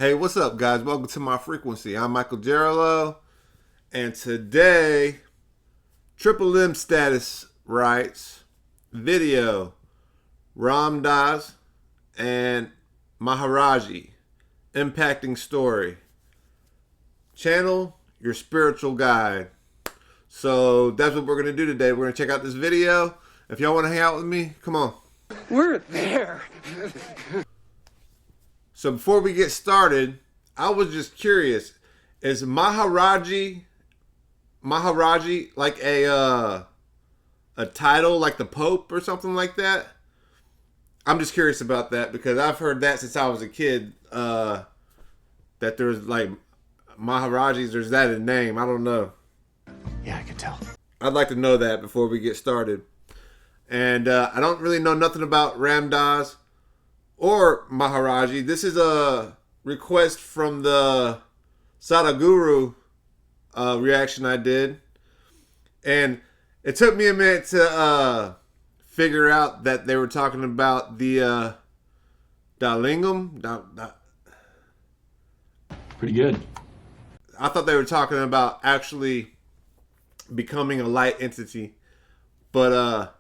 Hey, what's up, guys? Welcome to my frequency. I'm MichaelJeralo, and today, Triple M Status writes video Ram Dass and Maharaji impacting story. Channel your spiritual guide. So that's what we're gonna do today. We're gonna check out this video. If y'all want to hang out with me, come on. We're there. So before we get started, I was just curious: is Maharaji like a title, like the Pope or something like that? I'm just curious about that because I've heard that since I was a kid. That there's like Maharajis. There's that a name? I don't know. Yeah, I can tell. I'd like to know that before we get started. And I don't really know nothing about Ram Dass or Maharaji. This is a request from the Sadhguru reaction I did. And it took me a minute to figure out that they were talking about the Dalingam. Pretty good. I thought they were talking about actually becoming a light entity. But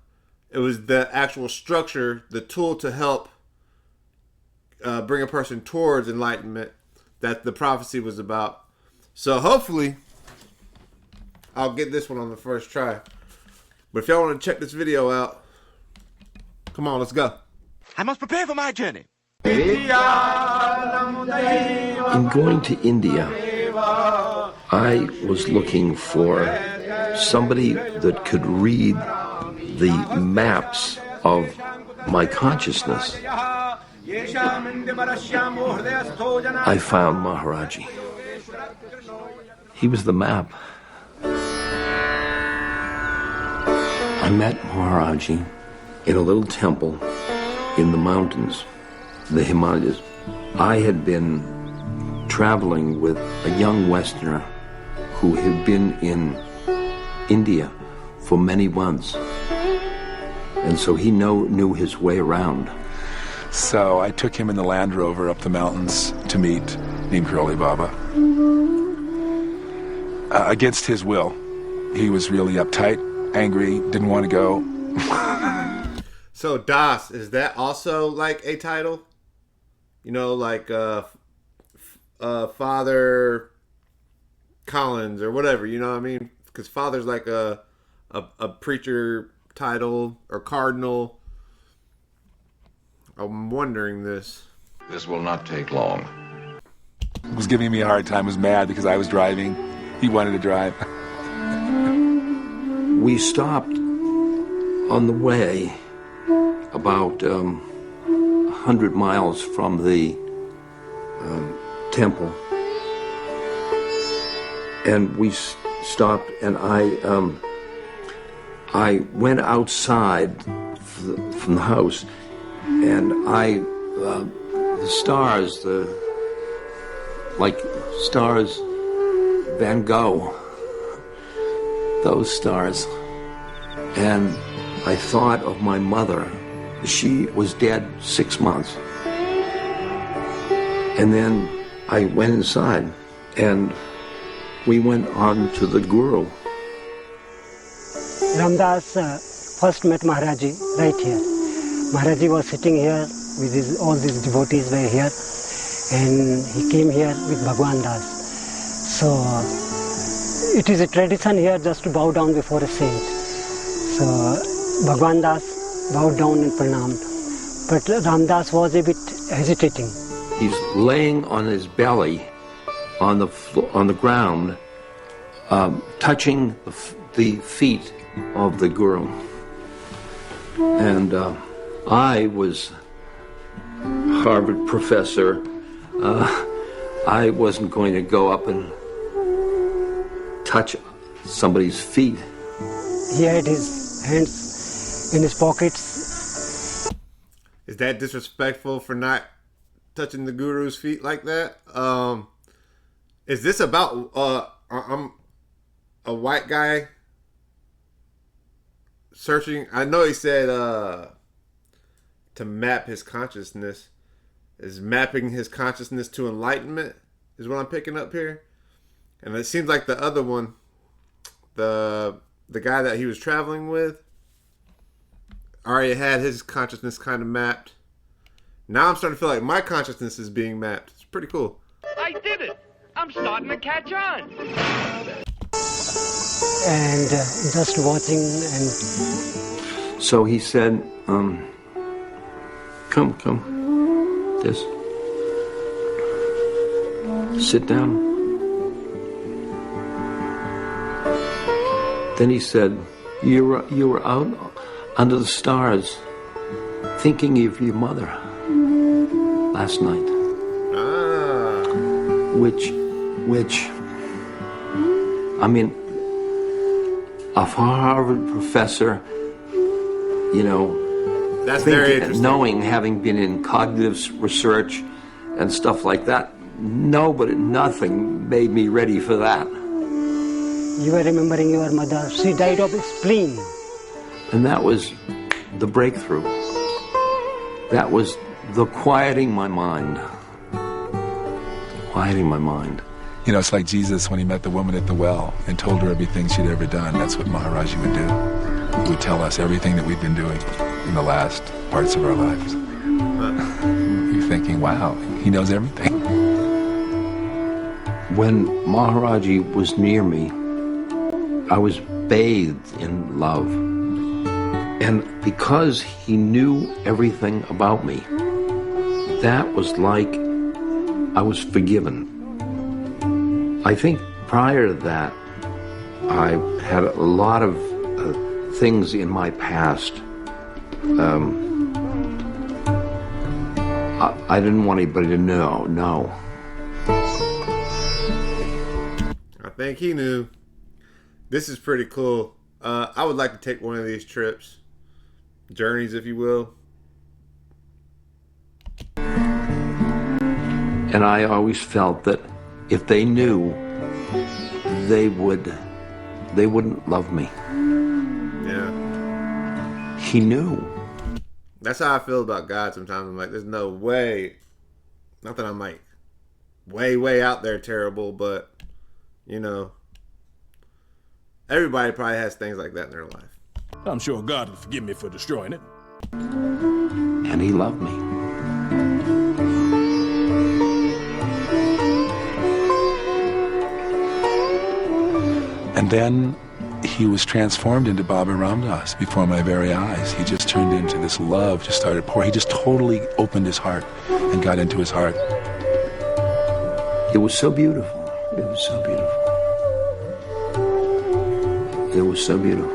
it was the actual structure, the tool to help bring a person towards enlightenment that the prophecy was about. So hopefully I'll get this one on the first try. But if y'all want to check this video out, come on, let's go. I must prepare for my journey. In going to India, I was looking for somebody that could read the maps of my consciousness. I found Maharaji. He was the map. I met Maharaji in a little temple in the mountains, the Himalayas. I had been traveling with a young Westerner who had been in India for many months. And so he knew his way around. So I took him in the Land Rover up the mountains to meet Neem Karoli Baba. Against his will. He was really uptight, angry, didn't want to go. So Das, is that also like a title? You know, like Father Collins or whatever, you know what I mean? Because Father's like a preacher title or cardinal. I'm wondering this. This will not take long. He was giving me a hard time, was mad because I was driving. He wanted to drive. We stopped on the way about 100 miles from the temple. And we stopped, and I went outside from the house, and the stars, like stars, Van Gogh, those stars. And I thought of my mother. She was dead 6 months. And then I went inside, and we went on to the Guru. Ram Dass first met Maharaji right here. Maharaji was sitting here with all these devotees were here, and he came here with Bhagwan Das. So it is a tradition here just to bow down before a saint. So Bhagwan Das bowed down and pranamed, but Ram Das was a bit hesitating. He's laying on his belly on the ground, touching the feet of the Guru. And I was Harvard professor. I wasn't going to go up and touch somebody's feet. He had his hands in his pockets. Is that disrespectful for not touching the Guru's feet like that? Is this about I'm a white guy searching? I know he said to map his consciousness. is mapping his consciousness to enlightenment, is what I'm picking up here. And it seems like the other one, the guy that he was traveling with, already had his consciousness kind of mapped. Now I'm starting to feel like my consciousness is being mapped. It's pretty cool. I did it! I'm starting to catch on! And just watching and... So he said, come, this. Sit down. Then he said, you were out under the stars thinking of your mother last night. Which, I mean, a Harvard professor, you know, that's very interesting. Knowing, having been in cognitive research and stuff like that, nothing made me ready for that. You were remembering your mother. She died of spleen. And that was the breakthrough. That was the quieting my mind. Quieting my mind. You know, it's like Jesus when he met the woman at the well and told her everything she'd ever done. That's what Maharaj would do. He would tell us everything that we've been doing in the last parts of our lives. You're thinking, wow, he knows everything. When Maharaji was near me, I was bathed in love. And because he knew everything about me, that was like I was forgiven. I think prior to that, I had a lot of things in my past. I didn't want anybody to know. I think he knew. This is pretty cool. I would like to take one of these trips. Journeys, if you will. And I always felt that if they knew, they wouldn't love me. Yeah. He knew. That's how I feel about God sometimes. I'm like, there's no way. Not that I'm like way out there terrible, but you know, everybody probably has things like that in their life. I'm sure God will forgive me for destroying it. And he loved me. And then he was transformed into Baba Ram Das before my very eyes. He just turned into this love, just started pouring. He just totally opened his heart and got into his heart. It was so beautiful. It was so beautiful. It was so beautiful.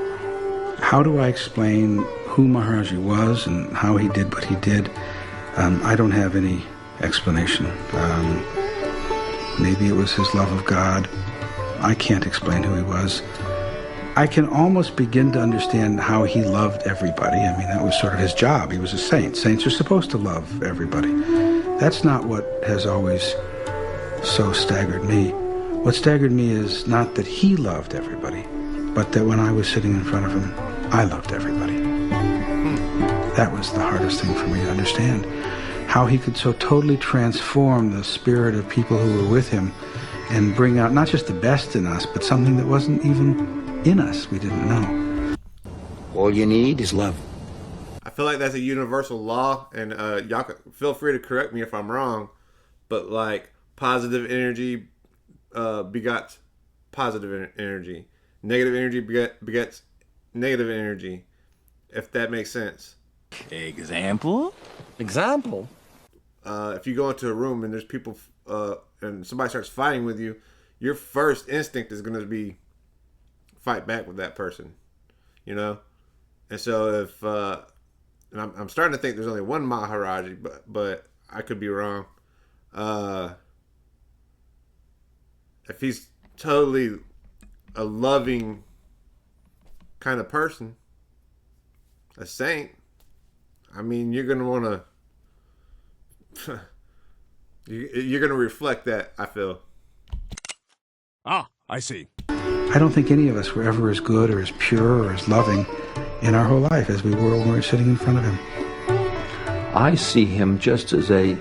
How do I explain who Maharaji was and how he did what he did? I don't have any explanation. Maybe it was his love of God. I can't explain who he was. I can almost begin to understand how he loved everybody. I mean, that was sort of his job. He was a saint. Saints are supposed to love everybody. That's not what has always so staggered me. What staggered me is not that he loved everybody, but that when I was sitting in front of him, I loved everybody. That was the hardest thing for me to understand. How he could so totally transform the spirit of people who were with him and bring out not just the best in us, but something that wasn't even in us we didn't know. All you need is love. I feel like that's a universal law, and y'all feel free to correct me if I'm wrong, but like positive energy begets positive energy. Negative energy begets negative energy, if that makes sense. Example? If you go into a room and there's people and somebody starts fighting with you, your first instinct is going to be fight back with that person, you know? And so if and I'm starting to think there's only one Maharaji, but I could be wrong. If he's totally a loving kind of person, a saint, I mean, you're going to want to you're going to reflect that, I feel. Ah, I see. I don't think any of us were ever as good or as pure or as loving in our whole life as we were when we were sitting in front of him. I see him just as a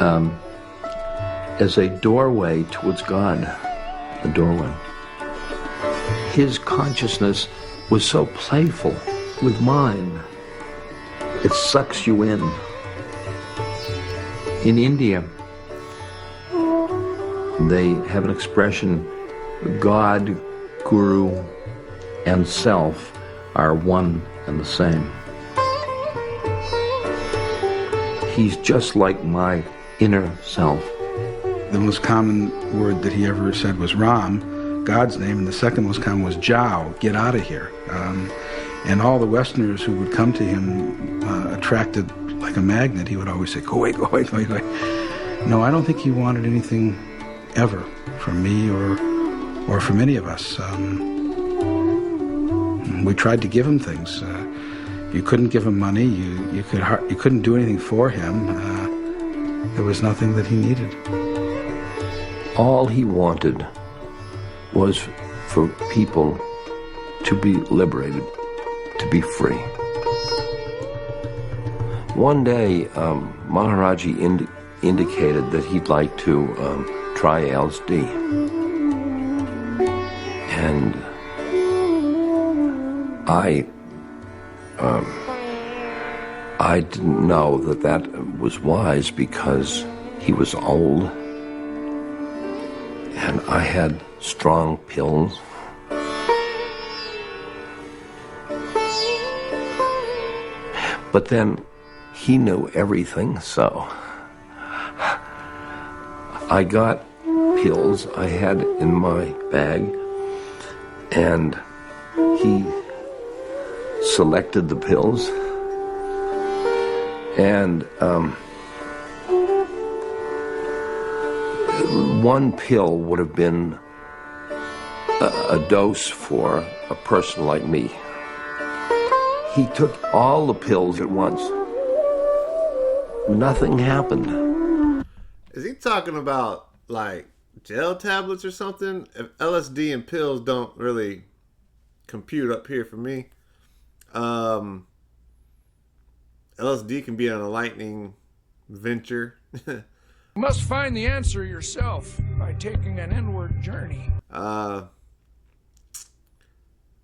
as a doorway towards God, a doorway. His consciousness was so playful with mine. It sucks you in. In India, they have an expression, God, Guru, and self are one and the same. He's just like my inner self. The most common word that he ever said was Ram, God's name, and the second most common was Jao, get out of here. And all the Westerners who would come to him attracted like a magnet. He would always say, go away, go away, go away, go away. No, I don't think he wanted anything ever from me or from any of us. We tried to give him things. You couldn't give him money. You couldn't do anything for him. There was nothing that he needed. All he wanted was for people to be liberated, to be free. One day, Maharaji indicated that he'd like to try LSD. And I didn't know that was wise because he was old and I had strong pills. But then he knew everything, so I got pills I had in my bag, and he selected the pills, and one pill would have been a dose for a person like me. He took all the pills at once. Nothing happened. Is he talking about like gel tablets or something? If LSD and pills don't really compute up here for me. LSD can be an enlightening venture. You must find the answer yourself by taking an inward journey.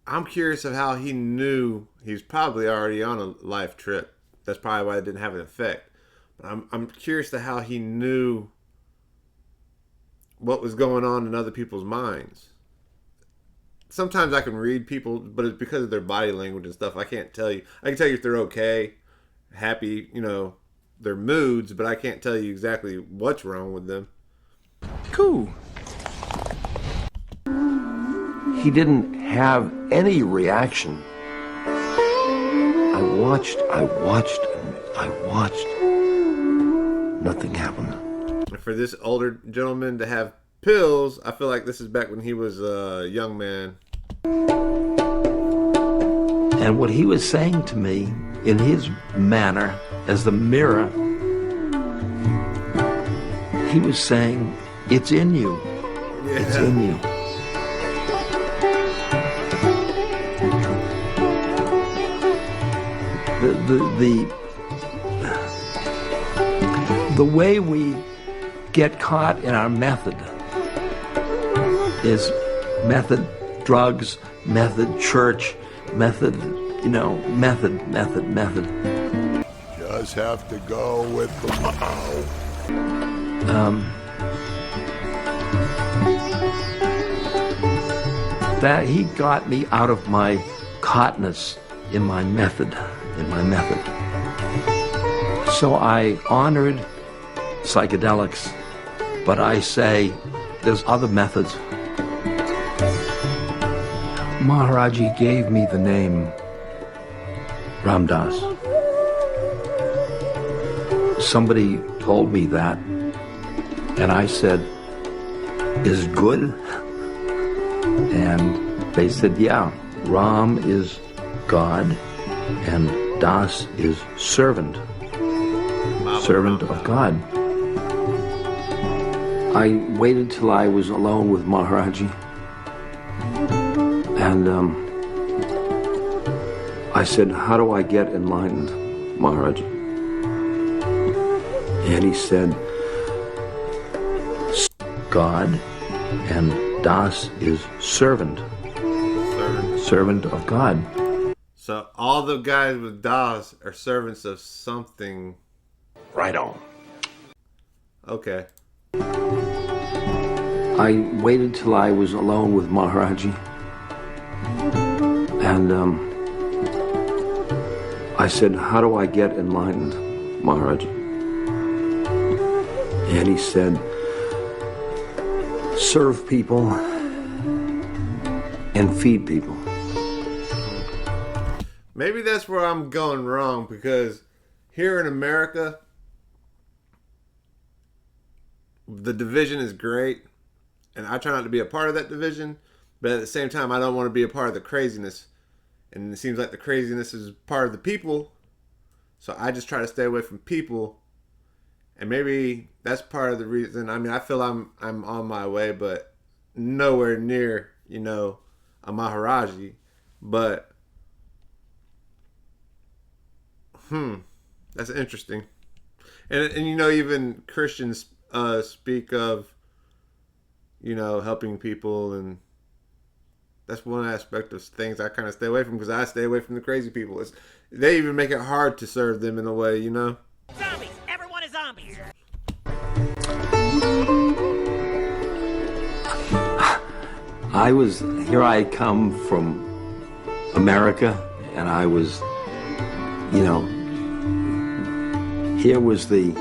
I'm curious of how he knew he's probably already on a life trip. That's probably why it didn't have an effect. But I'm curious to how he knew what was going on in other people's minds. Sometimes I can read people, but it's because of their body language and stuff. I can't tell you. I can tell you if they're okay, happy, their moods, but I can't tell you exactly what's wrong with them. Cool. He didn't have any reaction. I watched. Nothing happened. For this older gentleman to have pills, I feel like this is back when he was a young man. And what he was saying to me in his manner as the mirror, he was saying, it's in you. Yeah. It's in you. The way we get caught in our method is method drugs, method church, method, method. Just have to go with the flow. That he got me out of my caughtness in my method. So I honored psychedelics, but I say there's other methods. Maharaji gave me the name Ramdas. Somebody told me that, and I said, is it good? And they said, yeah, Ram is God, and Das is servant of God. I waited till I was alone with Maharaji, and I said, how do I get enlightened, Maharaji? And he said, God, and Das is servant. Servant of God. So all the guys with Das are servants of something. Right on. Okay. I waited till I was alone with Maharaji. And I said, how do I get enlightened, Maharaji? And he said, serve people and feed people. Maybe that's where I'm going wrong, because here in America, the division is great, and I try not to be a part of that division, but at the same time, I don't want to be a part of the craziness. And it seems like the craziness is part of the people, so I just try to stay away from people. And maybe that's part of the reason. I mean, I feel I'm on my way, but nowhere near, a Maharaji. But that's interesting. And even Christians speak of, helping people, and that's one aspect of things I kind of stay away from, because I stay away from the crazy people. They even make it hard to serve them in a way, Zombies! Everyone is zombies! Here I come from America, and I was, here was the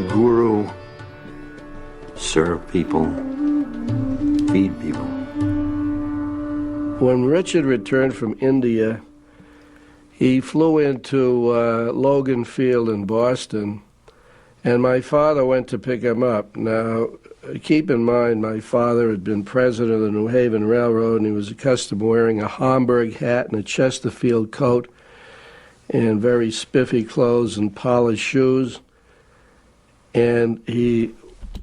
guru, serve people, feed people. When Richard returned from India, he flew into Logan Field in Boston, and my father went to pick him up. Now, keep in mind, my father had been president of the New Haven Railroad, and he was accustomed to wearing a Homburg hat and a Chesterfield coat and very spiffy clothes and polished shoes. And he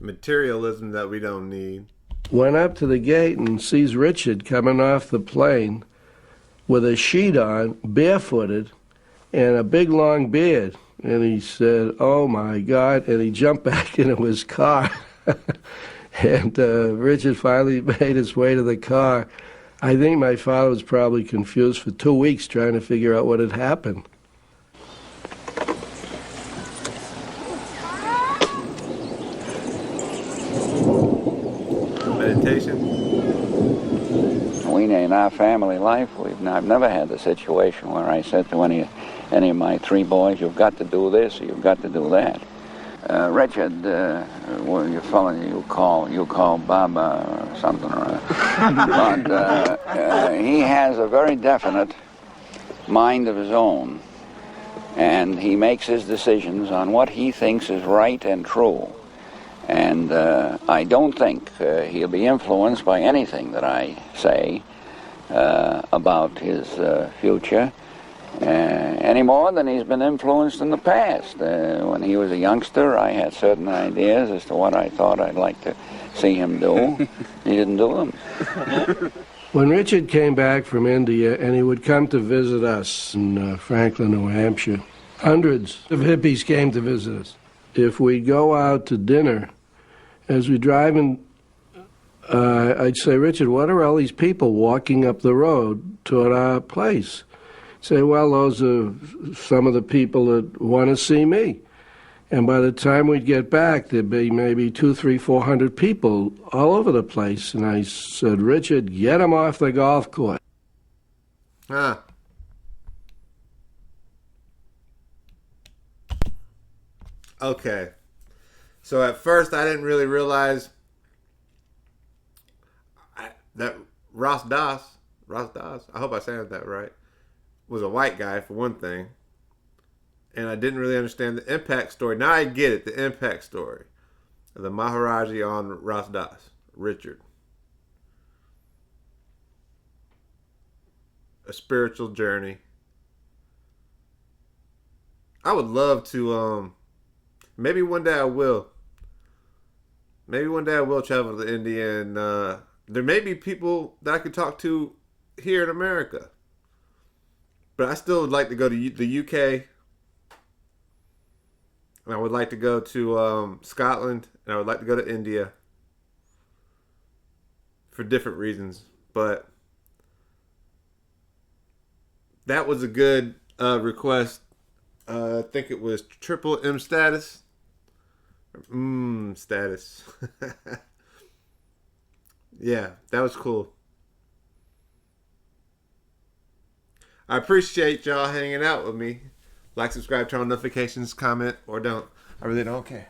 materialism that we don't need. Went up to the gate and sees Richard coming off the plane with a sheet on, barefooted, and a big long beard. And he said, oh my God, and he jumped back into his car. And Richard finally made his way to the car. I think my father was probably confused for 2 weeks trying to figure out what had happened. Meditation. In our family life, I've never had the situation where I said to any of my three boys, you've got to do this or you've got to do that. Richard, well, you fella you call Baba or something or other. But he has a very definite mind of his own, and he makes his decisions on what he thinks is right and true. And I don't think he'll be influenced by anything that I say about his future any more than he's been influenced in the past. When he was a youngster, I had certain ideas as to what I thought I'd like to see him do. He didn't do them. When Richard came back from India, and he would come to visit us in Franklin, New Hampshire, hundreds of hippies came to visit us. If we go out to dinner, as we drive in, I'd say, Richard, what are all these people walking up the road toward our place? Say, well, those are some of the people that want to see me. And by the time we'd get back, there'd be maybe 200, 300, 400 people all over the place. And I said, Richard, get them off the golf course. Huh. Okay. So at first I didn't really realize that Ras Das, I hope I said that right, was a white guy for one thing. And I didn't really understand the impact story. Now I get it, the impact story of the Maharaji on Ras Das, Richard. A spiritual journey. I would love to, maybe one day I will. Maybe one day I will travel to India, and there may be people that I could talk to here in America. But I still would like to go to the UK. And I would like to go to Scotland. And I would like to go to India. for different reasons. But that was a good request. I think it was Triple M Status. Status. Yeah, that was cool. I appreciate y'all hanging out with me. Like, subscribe, turn on notifications, comment, or don't. I really don't care.